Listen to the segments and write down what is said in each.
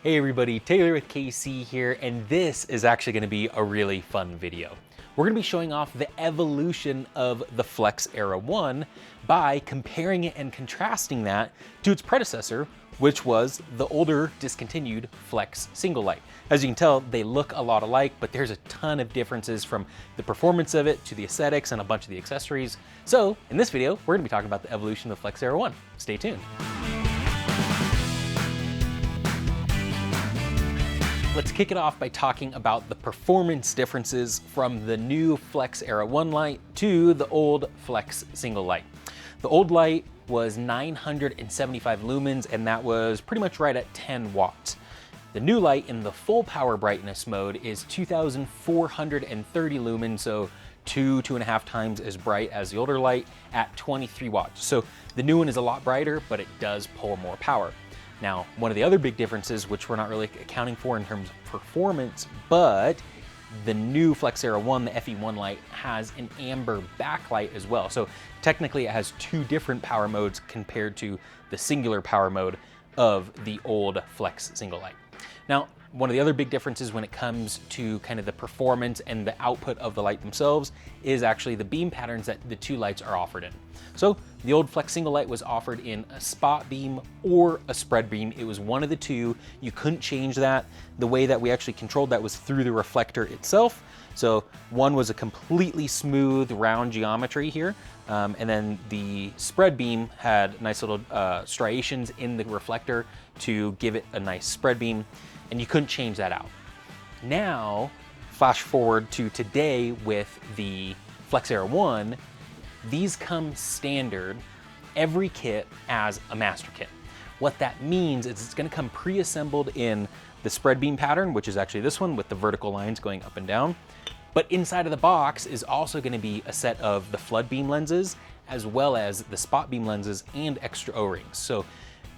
Hey everybody, Taylor with KC here, and this is actually going to be a really fun video. We're going to be showing off the evolution of the Flex Era 1 by comparing it and contrasting that to its predecessor, which was the older discontinued Flex Single Light. As you can tell, they look a lot alike, but there's a ton of differences from the performance of it to the aesthetics and a bunch of the accessories. So in this video, we're going to be talking about the evolution of the Flex Era 1. Stay tuned. Let's kick it off by talking about the performance differences from the new Flex Era 1 light to the old Flex Single Light. The old light was 975 lumens, and that was pretty much right at 10 watts. The new light in the full power brightness mode is 2,430 lumens, so 2.5 times as bright as the older light at 23 watts. So the new one is a lot brighter, but it does pull more power. Now, one of the other big differences, which we're not really accounting for in terms of performance, but the new Flex Era 1, the FE1 light, has an amber backlight as well. So technically it has two different power modes compared to the singular power mode of the old Flex Single Light. Now, one of the other big differences when it comes to kind of the performance and the output of the light themselves is actually the beam patterns that the two lights are offered in. So the old Flex Single Light was offered in a spot beam or a spread beam. It was one of the two. You couldn't change that. The way that we actually controlled that was through the reflector itself. So one was a completely smooth round geometry here. And then the spread beam had nice little striations in the reflector to give it a nice spread beam. And you couldn't change that out. Now, flash forward to today with the Flex Era 1, these come standard, every kit as a master kit. What that means is it's gonna come pre-assembled in the spread beam pattern, which is actually this one with the vertical lines going up and down. But inside of the box is also gonna be a set of the flood beam lenses, as well as the spot beam lenses and extra O-rings. So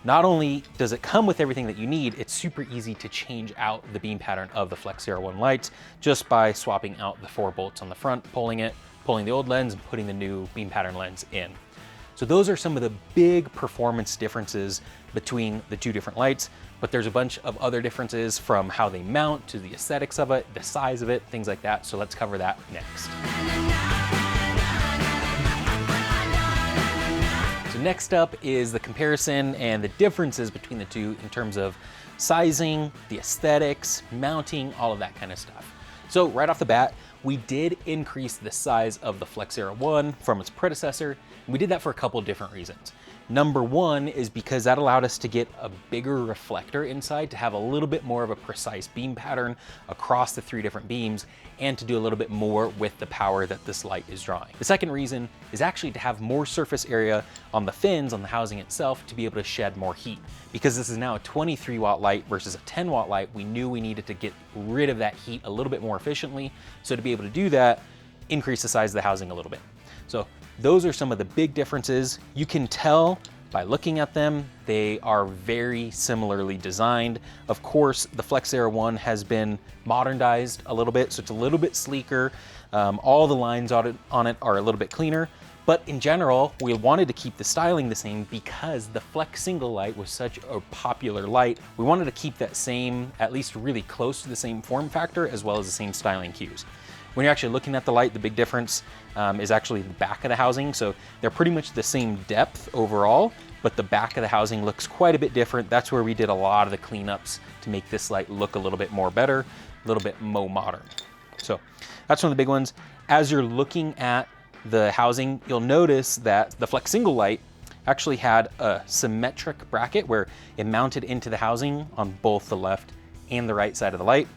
not only does it come with everything that you need, it's super easy to change out the beam pattern of the Flex Era 1 lights just by swapping out the 4 bolts on the front, pulling the old lens and putting the new beam pattern lens in. So those are some of the big performance differences between the two different lights, but there's a bunch of other differences from how they mount to the aesthetics of it, the size of it, things like that. So let's cover that next. Next up is the comparison and the differences between the two in terms of sizing, the aesthetics, mounting, all of that kind of stuff. So right off the bat, we did increase the size of the Flex Era 1 from its predecessor. And we did that for a couple of different reasons. Number one is because that allowed us to get a bigger reflector inside to have a little bit more of a precise beam pattern across the 3 different beams and to do a little bit more with the power that this light is drawing. The second reason is actually to have more surface area on the fins, on the housing itself, to be able to shed more heat. Because this is now a 23 watt light versus a 10 watt light, we knew we needed to get rid of that heat a little bit more efficiently. So to be able to do that, increase the size of the housing a little bit. So those are some of the big differences. You can tell by looking at them, they are very similarly designed. Of course, the Flex Era 1 has been modernized a little bit, so it's a little bit sleeker. All the lines on it are a little bit cleaner, but in general, we wanted to keep the styling the same because the Flex Single Light was such a popular light. We wanted to keep that same, at least really close to the same form factor, as well as the same styling cues. When you're actually looking at the light, the big difference is actually the back of the housing. So they're pretty much the same depth overall, but the back of the housing looks quite a bit different. That's where we did a lot of the cleanups to make this light look a little bit more better, a little bit more modern. So that's one of the big ones. As you're looking at the housing, you'll notice that the Flex Single Light actually had a symmetric bracket where it mounted into the housing on both the left and the right side of the light.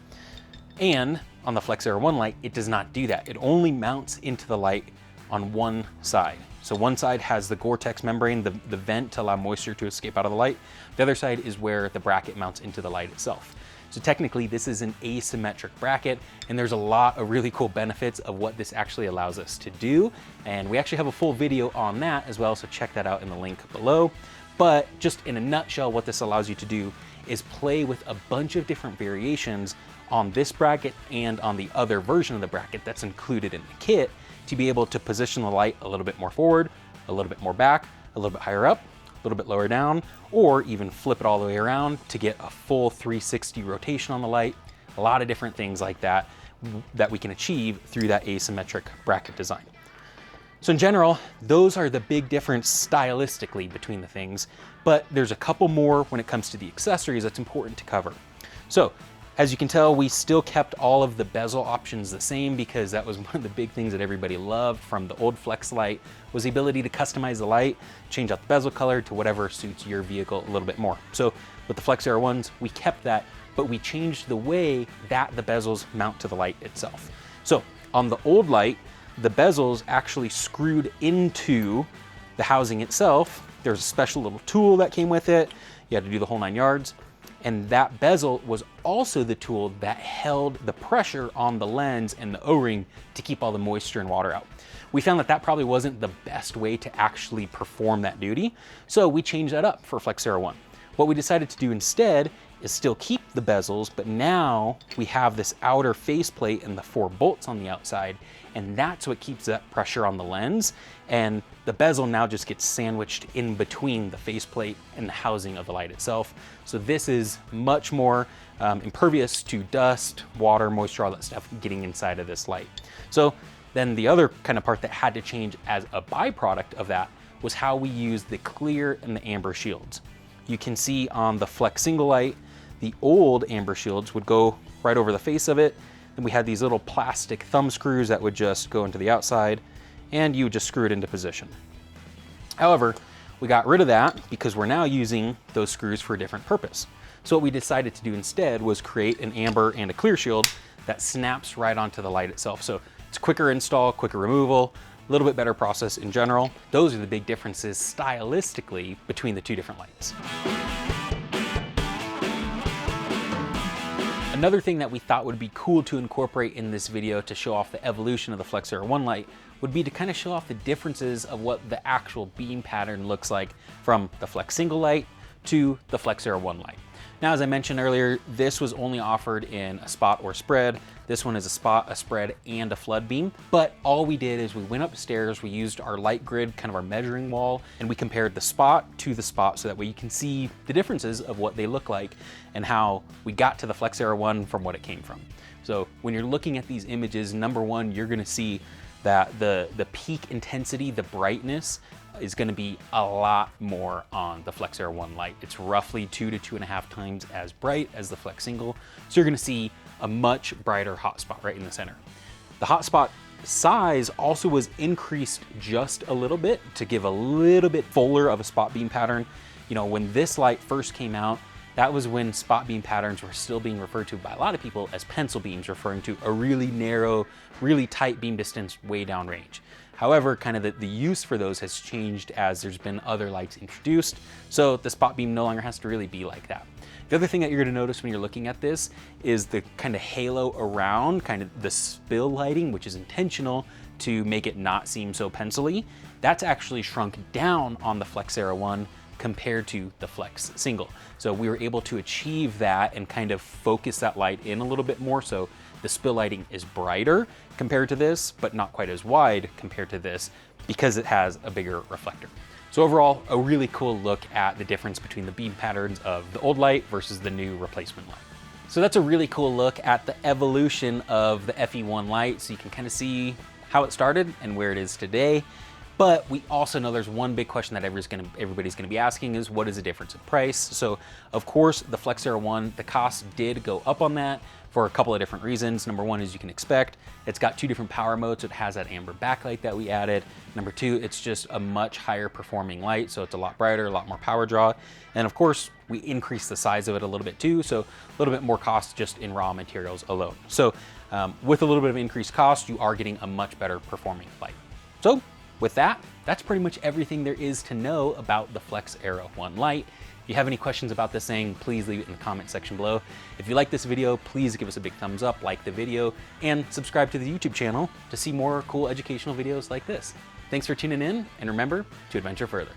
And on the Flex Era 1 light, it does not do that. It only mounts into the light on one side. So one side has the Gore-Tex membrane, the vent to allow moisture to escape out of the light. The other side is where the bracket mounts into the light itself. So technically this is an asymmetric bracket, and there's a lot of really cool benefits of what this actually allows us to do. And we actually have a full video on that as well, so check that out in the link below. But just in a nutshell, what this allows you to do is play with a bunch of different variations on this bracket and on the other version of the bracket that's included in the kit to be able to position the light a little bit more forward, a little bit more back, a little bit higher up, little bit lower down, or even flip it all the way around to get a full 360 rotation on the light. A lot of different things like that that we can achieve through that asymmetric bracket design. So in general, those are the big difference stylistically between the things, but there's a couple more when it comes to the accessories that's important to cover. So as you can tell, we still kept all of the bezel options the same because that was one of the big things that everybody loved from the old Flex light, was the ability to customize the light, change out the bezel color to whatever suits your vehicle a little bit more. So with the Flex Era ones, we kept that, but we changed the way that the bezels mount to the light itself. So on the old light, the bezels actually screwed into the housing itself. There's a special little tool that came with it. You had to do the whole 9 yards. And that bezel was also the tool that held the pressure on the lens and the O-ring to keep all the moisture and water out. We found that that probably wasn't the best way to actually perform that duty, so we changed that up for Flex Era 1. What we decided to do instead is still keep the bezels, but now we have this outer faceplate and the 4 bolts on the outside, and that's what keeps that pressure on the lens. And the bezel now just gets sandwiched in between the faceplate and the housing of the light itself. So this is much more impervious to dust, water, moisture, all that stuff getting inside of this light. So then the other kind of part that had to change as a byproduct of that was how we use the clear and the amber shields. You can see on the Flex single light, the old amber shields would go right over the face of it. Then we had these little plastic thumb screws that would just go into the outside, and you would just screw it into position. However, we got rid of that because we're now using those screws for a different purpose. So what we decided to do instead was create an amber and a clear shield that snaps right onto the light itself. So it's quicker install, quicker removal, a little bit better process in general. Those are the big differences stylistically between the two different lights. Another thing that we thought would be cool to incorporate in this video to show off the evolution of the Flex Era 1 light would be to kind of show off the differences of what the actual beam pattern looks like from the Flex single light to the Flex Era 1 light. Now, as I mentioned earlier, this was only offered in a spot or spread. This one is a spot, a spread, and a flood beam. But all we did is we went upstairs, we used our light grid, kind of our measuring wall, and we compared the spot to the spot so that way you can see the differences of what they look like and how we got to the Flex Era 1 from what it came from. So when you're looking at these images, number one, you're gonna see that the peak intensity, the brightness, is going to be a lot more on the Flex Era 1 light. It's roughly 2 to 2.5 times as bright as the Flex single. So you're going to see a much brighter hotspot right in the center. The hotspot size also was increased just a little bit to give a little bit fuller of a spot beam pattern. You know, when this light first came out, that was when spot beam patterns were still being referred to by a lot of people as pencil beams, referring to a really narrow, really tight beam distance way down range. However, kind of the use for those has changed as there's been other lights introduced, so the spot beam no longer has to really be like that. The other thing that you're gonna notice when you're looking at this is the kind of halo around, kind of the spill lighting, which is intentional to make it not seem so pencil-y. That's actually shrunk down on the Flex Era 1 compared to the Flex single. So we were able to achieve that and kind of focus that light in a little bit more, so the spill lighting is brighter compared to this, but not quite as wide compared to this because it has a bigger reflector. So overall, a really cool look at the difference between the beam patterns of the old light versus the new replacement light. So that's a really cool look at the evolution of the FE1 light, so you can kind of see how it started and where it is today. But we also know there's one big question that everybody's gonna be asking is, what is the difference in price? So of course, the Flex Era 1, the cost did go up on that for a couple of different reasons. Number one, as you can expect, it's got 2 different power modes. It has that amber backlight that we added. Number 2, it's just a much higher performing light, so it's a lot brighter, a lot more power draw. And of course, we increased the size of it a little bit too, so a little bit more cost just in raw materials alone. So with a little bit of increased cost, you are getting a much better performing light. So with that, that's pretty much everything there is to know about the Flex Era 1 light. If you have any questions about this thing, please leave it in the comment section below. If you like this video, please give us a big thumbs up, like the video, and subscribe to the YouTube channel to see more cool educational videos like this. Thanks for tuning in, and remember to adventure further.